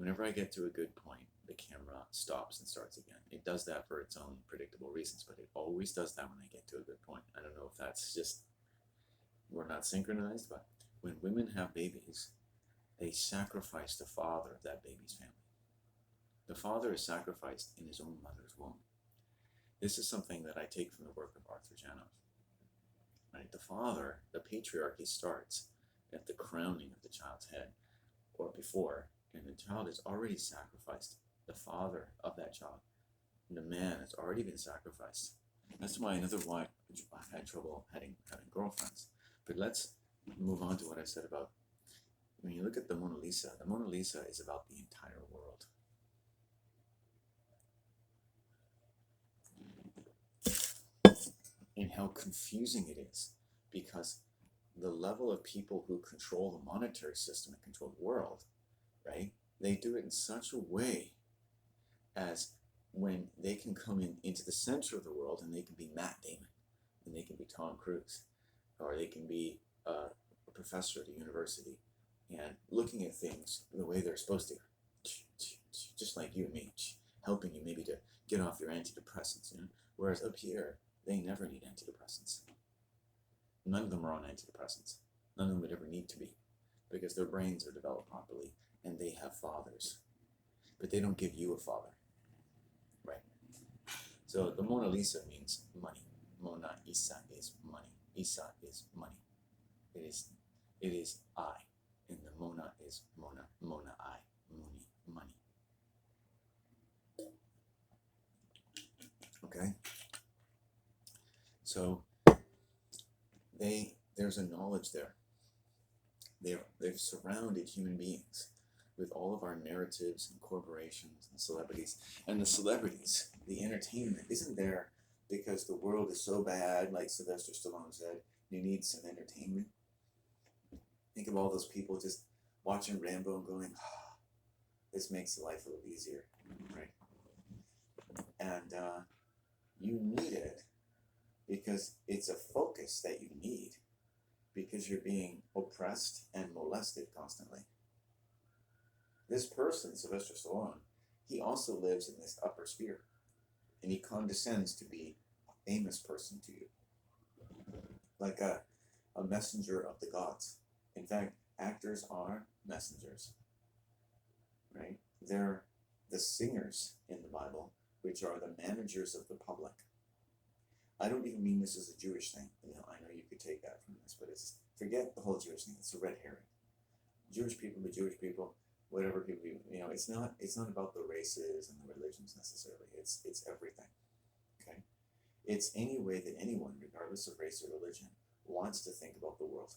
Whenever I get to a good point, the camera stops and starts again. It does that for its own predictable reasons, but it always does that when I get to a good point. I don't know if that's just we're not synchronized, but when women have babies, they sacrifice the father of that baby's family. The father is sacrificed in his own mother's womb. This is something that I take from the work of Arthur Janos. Right? The father, the patriarchy starts at the crowning of the child's head, or before, and the child has already sacrificed the father of that child. And the man has already been sacrificed. That's why another wife had trouble having girlfriends. But let's move on to what I said about when you look at the Mona Lisa is about the entire world. And how confusing it is, because the level of people who control the monetary system and control the world, right? They do it in such a way as when they can come into the center of the world and they can be Matt Damon, and they can be Tom Cruise, or they can be a professor at a university and looking at things the way they're supposed to, just like you and me, helping you maybe to get off your antidepressants, you know? Whereas up here, they never need antidepressants. None of them are on antidepressants. None of them would ever need to be, because their brains are developed properly and they have fathers. But they don't give you a father, right? So the Mona Lisa means money. Mona Isa is money. Isa is money. It is I. And the Mona is Mona. Mona I. Muni, money. Okay? So there's a knowledge there. They've surrounded human beings with all of our narratives and corporations and celebrities. And the celebrities, the entertainment, isn't there because the world is so bad, like Sylvester Stallone said, you need some entertainment. Think of all those people just watching Rambo and going, oh, this makes life a little easier, right? And you need it because it's a focus that you need, because you're being oppressed and molested constantly. This person, Sylvester Stallone, he also lives in this upper sphere, and he condescends to be a famous person to you, like a messenger of the gods. In fact, actors are messengers, right? They're the singers in the Bible, which are the managers of the public. I don't even mean this as a Jewish thing. You know, I know you could take that from this, but it's forget the whole Jewish thing. It's a red herring. Jewish people, whatever people, you know, it's not about the races and the religions necessarily. It's everything. Okay, it's any way that anyone, regardless of race or religion, wants to think about the world.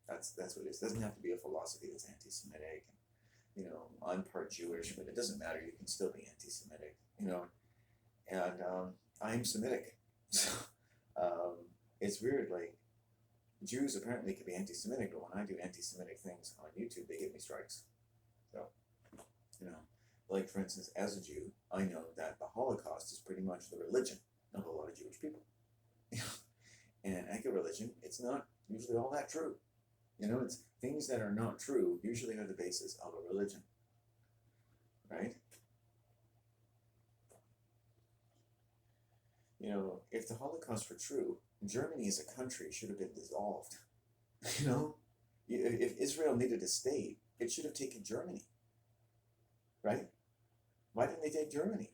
That's what it is. It doesn't have to be a philosophy that's anti-Semitic. You know, I'm part Jewish, but it doesn't matter. You can still be anti-Semitic. You know, and I'm Semitic. So it's weird. Like Jews apparently can be anti-Semitic, but when I do anti-Semitic things on YouTube, they give me strikes. So, you know, like for instance, as a Jew, I know that the Holocaust is pretty much the religion of a lot of Jewish people. And anti-religion, it's not usually all that true. You know, it's things that are not true usually are the basis of a religion, right? You know, if the Holocaust were true, Germany as a country should have been dissolved. You know, if Israel needed a state, it should have taken Germany, right? Why didn't they take Germany?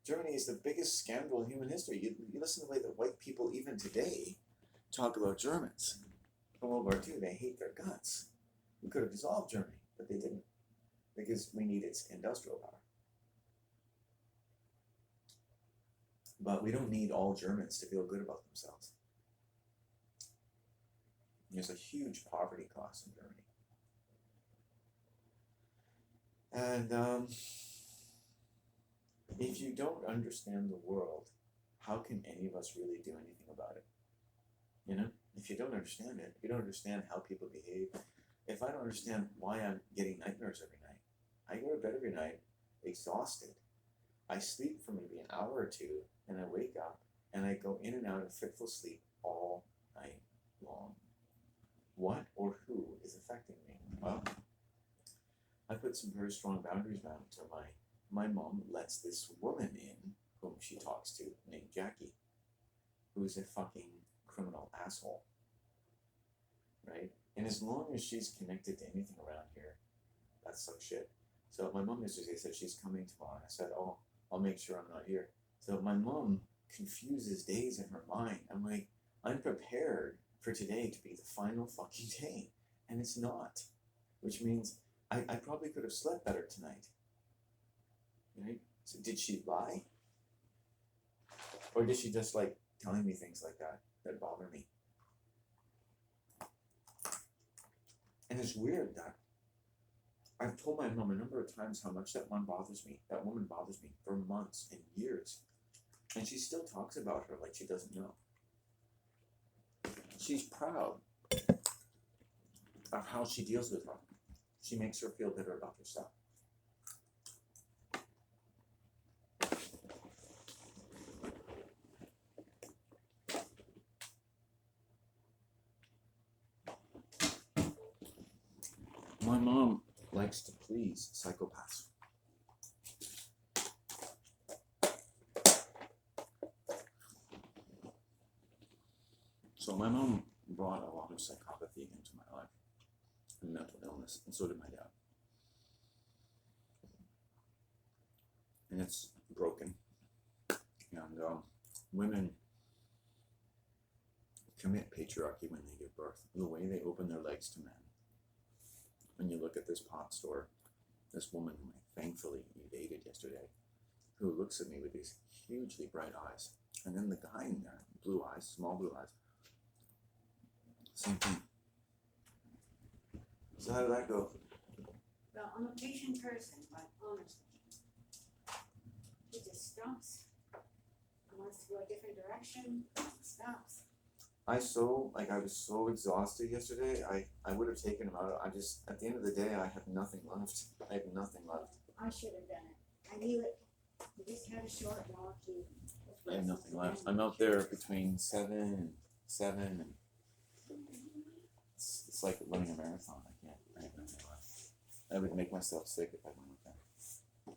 Germany is the biggest scandal in human history. You listen to the way that white people, even today, talk about Germans. From World War II, they hate their guts. We could have dissolved Germany, but they didn't, because we need its industrial power. But we don't need all Germans to feel good about themselves. There's a huge poverty cost in Germany. And if you don't understand the world, how can any of us really do anything about it? You know, if you don't understand it, you don't understand how people behave. If I don't understand why I'm getting nightmares every night, I go to bed every night exhausted. I sleep for maybe an hour or two, and I wake up, and I go in and out of fitful sleep all night long. What or who is affecting me? Well, I put put some very strong boundaries around it. So my mom lets this woman in whom she talks to named Jackie, who's a fucking criminal asshole, right? And as long as she's connected to anything around here, that's some shit. So my mom yesterday said she's coming tomorrow. I said, oh, I'll make sure I'm not here. So my mom confuses days in her mind. I'm like, I'm prepared for today to be the final fucking day, and it's not, which means I probably could have slept better tonight, right? So did she lie? Or did she just like telling me things like that bother me? And it's weird that I've told my mom a number of times how much that woman bothers me for months and years. And she still talks about her like she doesn't know. She's proud of how she deals with her. She makes her feel better about herself. My mom likes to please psychopaths. So my mom brought a lot of psychopathy into my life and mental illness, and so did my dad. And it's broken. And women commit patriarchy when they give birth. The way they open their legs to men. When you look at this pot store, this woman whom I thankfully evaded yesterday, who looks at me with these hugely bright eyes, and then the guy in there, blue eyes, small blue eyes, same thing. So how did that go? Well, I'm a patient person, but honestly, he just stops. He wants to go a different direction, stops. I was so exhausted yesterday, I would have taken him out. At the end of the day, I have nothing left. I have nothing left. I should have done it. I knew it. He just had a short walk. I have nothing left. I'm out there between 7 and 7, and it's like running a marathon. I have nothing left. I would make myself sick if I went with that.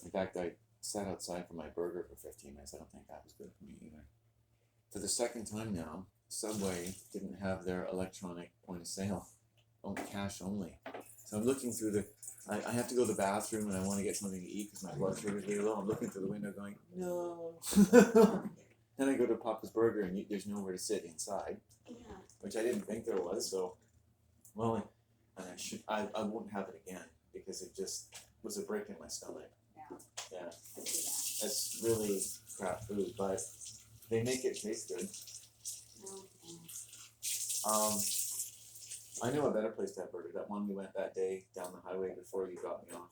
In fact, I sat outside for my burger for 15 minutes. I don't think that was good for me either. For the second time now, Subway didn't have their electronic point of sale, cash only. So I'm looking through I have to go to the bathroom and I want to get something to eat because my blood sugar is really low. I'm looking through the window going, no. Then I go to Papa's Burger and there's nowhere to sit inside, which I didn't think there was. So, well, I won't have it again because it just was a break in my stomach. Yeah. It's really crap food, but they make it taste good. I know a better place to have burger. That one we went that day down the highway before you got me off.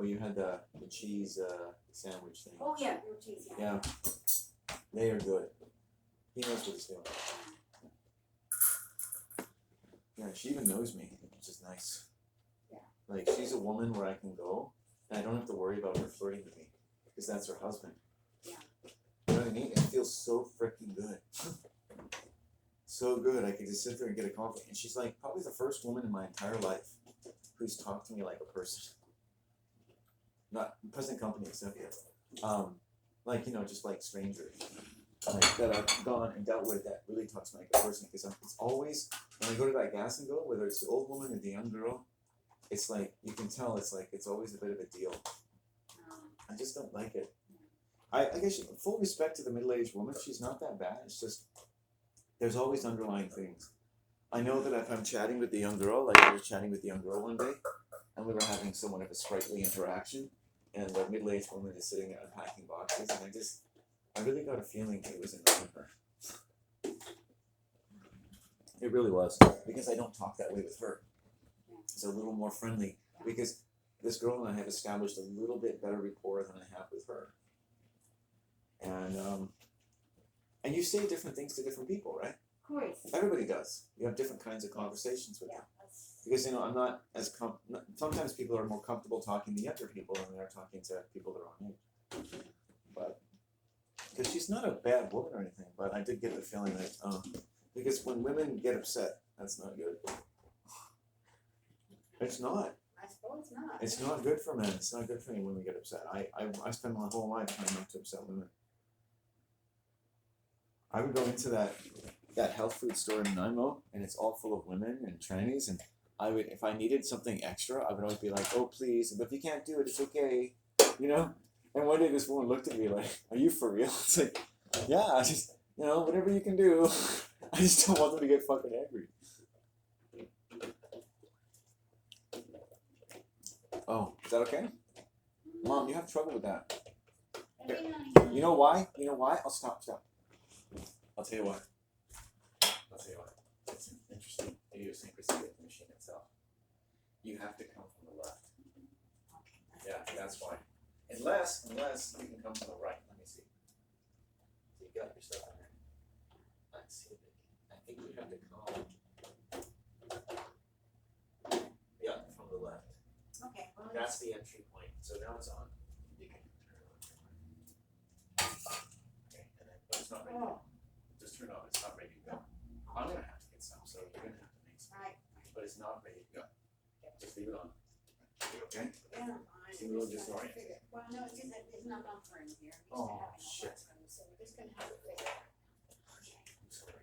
You had the cheese sandwich thing. Oh yeah, no cheese. Yeah, they are good. He knows what he's doing. Yeah, she even knows me, which is nice. Yeah. Like she's a woman where I can go, and I don't have to worry about her flirting with me because that's her husband. Yeah. You know what I mean? It feels so freaking good. So good. I could just sit there and get a coffee. And she's like probably the first woman in my entire life who's talked to me like a person. Not present company except yet. Like, just like strangers. Like that I've gone and dealt with that really talks to me like a person. Because it's always, when I go to that gas and go, whether it's the old woman or the young girl, it's like, you can tell it's always a bit of a deal. I just don't like it. I guess full respect to the middle-aged woman, she's not that bad. It's just, there's always underlying things. I know that if I'm chatting with the young girl, like I was chatting with the young girl one day, and we were having somewhat of a sprightly interaction, and the middle-aged woman is sitting there unpacking boxes, and I really got a feeling it was annoying her. It really was, because I don't talk that way with her. It's a little more friendly, because this girl and I have established a little bit better rapport than I have with her. And you say different things to different people, right? Of course. Everybody does. You have different kinds of conversations with them. Because, I'm not as sometimes people are more comfortable talking to younger people than they're talking to people their own age. But, because she's not a bad woman or anything, but I did get the feeling that, because when women get upset, that's not good. It's not. I suppose not. It's not good for men. It's not good for any women to get upset. I spend my whole life trying not to upset women. I would go into that health food store in Nanaimo, and it's all full of women and trannies, and I would, if I needed something extra, I would always be like, oh please, but if you can't do it, it's okay, you know? And one day this woman looked at me like, are you for real? It's like, yeah, I just, whatever you can do. I just don't want them to get fucking angry. Oh, is that okay? Mom, you have trouble with that. You know why? I'll stop. I'll tell you what. It's an interesting idiosyncrasy of the machine itself. You have to come from the left. Yeah, that's why. Unless you can come from the right. Let me see. So you got your stuff in there. Let's see. I think we have to come. Yeah, from the left. Okay, well, That's the entry point. So now it's on. You can turn it on. Okay, and then but it's not ready. Just turn it on. It's not ready to go. I'm gonna have to get some, so you're gonna have to make some. Right. But it's not ready to go. Just leave it on. Okay? Yeah, fine. Seem a little disoriented. Well, no, it's just that there's no bumper in here. Oh, shit. So we're just gonna have to figure it out. I'm sorry.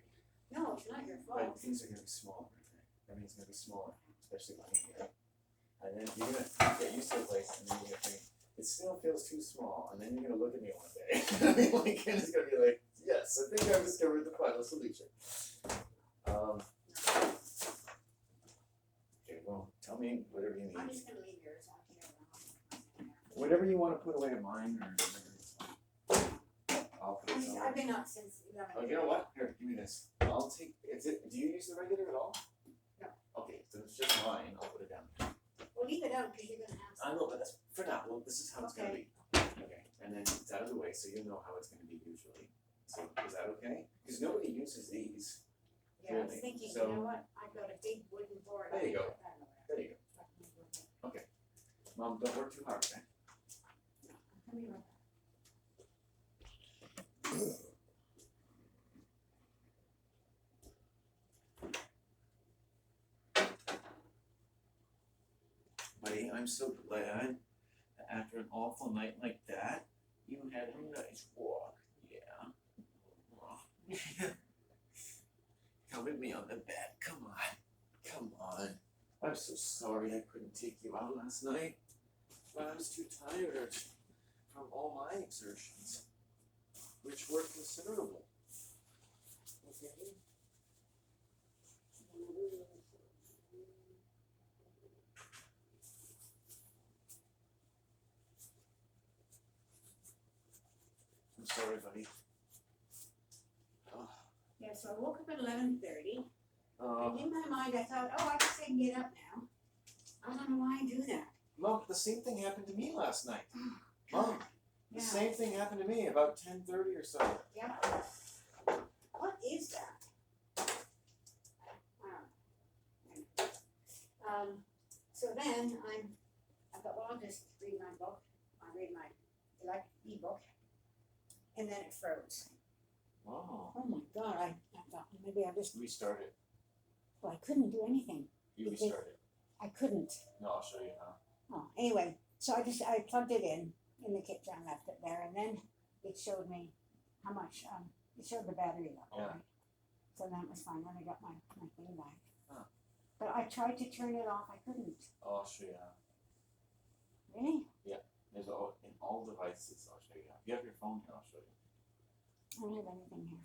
No, it's not your But fault. things are gonna be smaller, I think. I mean, it's gonna be smaller, especially when here. And then you're gonna get used to the place, and then you're gonna think, it still feels too small, and then you're gonna look at me one day. I mean, like, and it's gonna be like, yes, I think I've discovered the final solution. Okay, well, tell me whatever you I'm need. just gonna leave yours out here. Whatever you want to put away of mine, or whatever it's fine. I'll put it somewhere. I've been out since 11. Oh, you know what? Here, give me this. I'll take. Do you use the regular at all? No. Okay, so it's just mine. I'll put it down. Well, leave it out because you're gonna have I some. know, but that's for now. Well, this is how it's gonna Okay. be. Okay, and then it's out of the way, so you know how it's gonna be usually. So is that okay? Because nobody uses these. Yeah, I was Really? thinking, So- you know what? I've got a big wooden board. There you I go. put that over There you go. Okay. Mom, don't work too hard, okay? Come here. Buddy, I'm so glad that after an awful night like that, you had a nice walk. Yeah. Come with me on the bed. Come on. Come on. I'm so sorry I couldn't take you out last night. But I was too tired from all my exertions, which were considerable. Okay? I'm sorry, buddy. Yeah, so I woke up at 11:30. Uh, And in my mind, I thought, oh, I guess I can get up now. I don't know why I do that. Mom, the same thing happened to me last night. God. Mom, the Yeah. same thing happened to me about 10:30 or so. Yeah. What is that? So then I thought, well, I'll just read my book. I read my e-book, and then it froze. Wow. Oh my God! I thought maybe I just Restarted. well, I couldn't do anything. You restarted. I couldn't. No, I'll show you how. Oh, anyway, so I plugged it in the kitchen, I left it there, and then it showed me how much, it showed the battery level, Yeah. right? So then it was fine, then I got my thing back. Huh. But I tried to turn it off, I couldn't. Oh, I'll show you how. Really? There's in all devices, I'll show you how. If you have your phone here, I'll show you. I don't have anything here.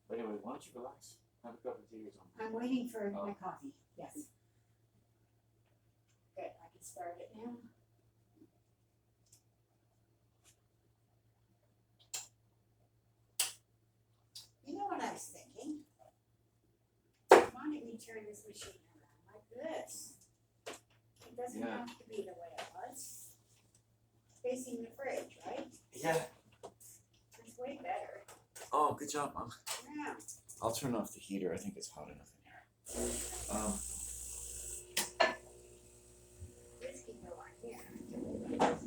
But anyway, why don't you relax? Have a cup of tea or something. I'm waiting for Oh. my coffee, yes. Good, I can start it now. You know what I was thinking? Why don't we turn this machine around like this? It doesn't Yeah. have to be the way it was. Facing the fridge, right? Yeah. It's way better. Oh, good job, Mom. Yeah. I'll turn off the heater. I think it's hot enough in here. This can go on here.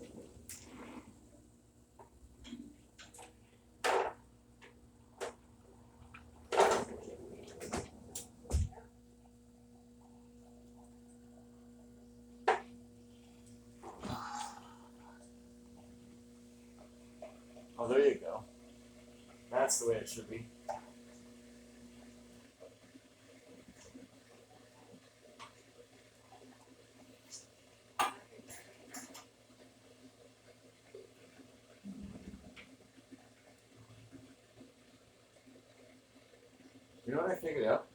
there you go. That's the way it should be. You know what I figured out?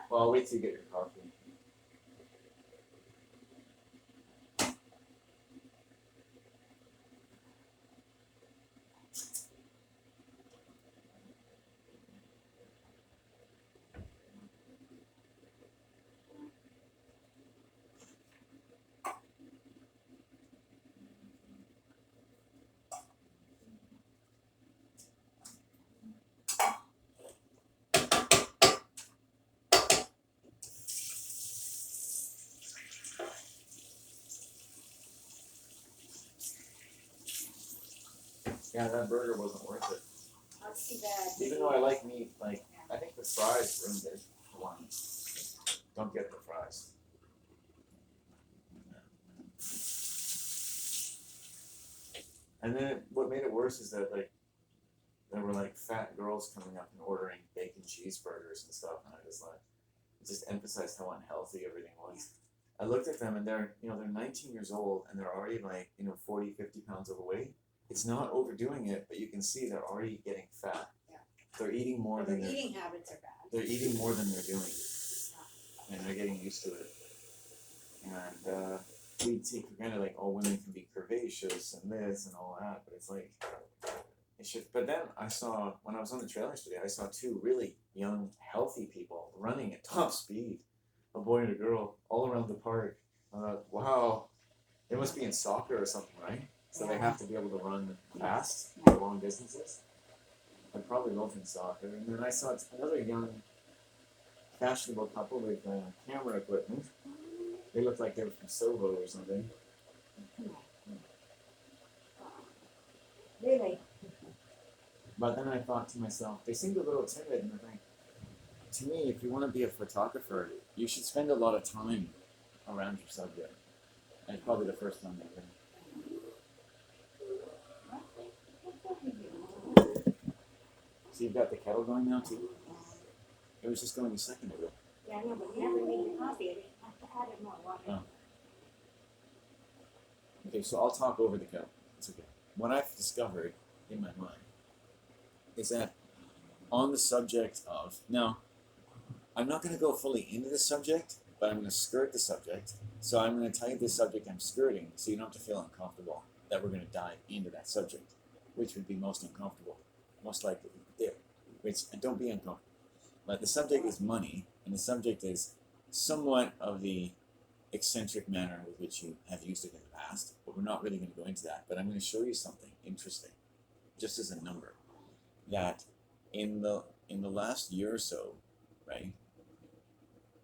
Well, I'll wait till you get your coffee. Yeah, that burger wasn't worth it. That's too bad. Even though I like meat, like, I think the fries ruined it, for one. Don't get the fries. And then what made it worse is that, like, there were, like, fat girls coming up and ordering bacon cheeseburgers and stuff, and I was like, it just emphasized how unhealthy everything was. I looked at them, and they're 19 years old, and they're already, like, 40, 50 pounds overweight. It's not overdoing it, but you can see they're already getting fat. Yeah. They're eating more Well, than their they're eating habits are bad. they're eating more than they're doing, and they're getting used to it. And we take for granted like all women can be curvaceous and this and all that, but it's like it should. But then I saw when I was on the trailer today, I saw two really young, healthy people running at top speed, a boy and a girl, all around the park. Wow, they must be in soccer or something, right? So they have to be able to run fast, long distances. They're probably both in soccer. And then I saw another young, fashionable couple with camera equipment. They looked like they were from Soho or something. Really? But then I thought to myself, they seemed a little timid, and I think, to me, if you want to be a photographer, you should spend a lot of time around your subject. And it's probably the first time ever. So you've got the kettle going now too? It was just going a second ago. Yeah, I know, but you never made your coffee. I didn't have to add it more water. Oh. Okay, so I'll talk over the kettle. It's okay. What I've discovered in my mind is that on the subject of, now, I'm not going to go fully into the subject, but I'm going to skirt the subject. So I'm going to tell you the subject I'm skirting so you don't have to feel uncomfortable that we're going to dive into that subject, which would be most uncomfortable, most likely there. Which, and don't be uncomfortable. But the subject is money, and the subject is somewhat of the eccentric manner with which you have used it in the past, but we're not really going to go into that. But I'm going to show you something interesting, just as a number, that in the last year or so, right,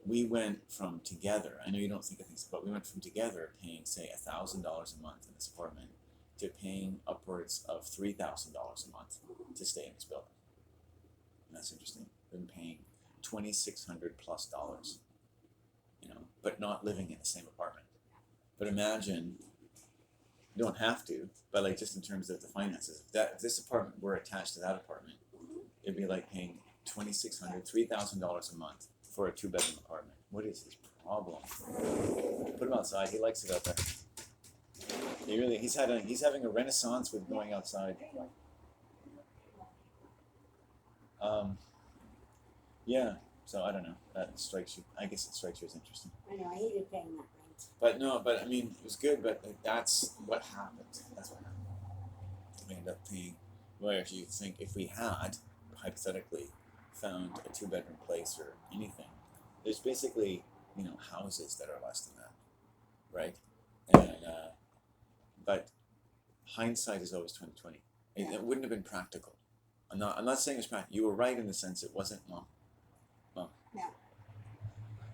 we went from together, I know you don't think of things, but we went from together paying, say, $1,000 a month in this apartment to paying upwards of $3,000 a month to stay in this building. And that's interesting. We've been paying $2,600 plus, but not living in the same apartment. But imagine, you don't have to, but like just in terms of the finances, if this apartment were attached to that apartment, it'd be like paying $2,600, $3,000 a month for a 2-bedroom apartment. What is his problem? Put him outside. He likes it out there. He's having a renaissance with going outside. Yeah. So I don't know. That strikes you. I guess it strikes you as interesting. I know, I hated paying that rent. But no, I mean, it was good. But that's what happened. That's what happened. We ended up paying. Where if you think if we had hypothetically found a 2-bedroom place or anything, there's basically houses that are less than that, right? And but hindsight is always 20/20. It wouldn't have been practical. I'm not saying it's practical. You were right in the sense it wasn't Yeah.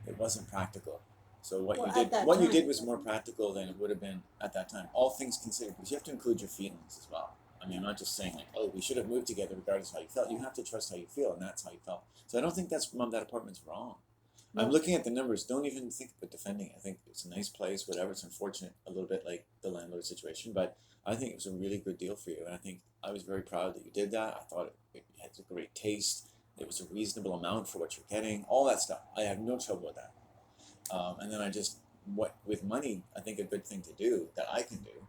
It wasn't practical. So what you did was more practical than it would have been at that time. All things considered, because you have to include your feelings as well. I mean, I'm not just saying like, oh, we should have moved together regardless of how you felt. You have to trust how you feel, and that's how you felt. So I don't think that apartment's wrong. I'm looking at the numbers. Don't even think about defending it. I think it's a nice place, whatever. It's unfortunate, a little bit like the landlord situation, but I think it was a really good deal for you. And I think I was very proud that you did that. I thought it had a great taste. It was a reasonable amount for what you're getting. All that stuff. I have no trouble with that. And then with money, I think a good thing to do that I can do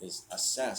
is assess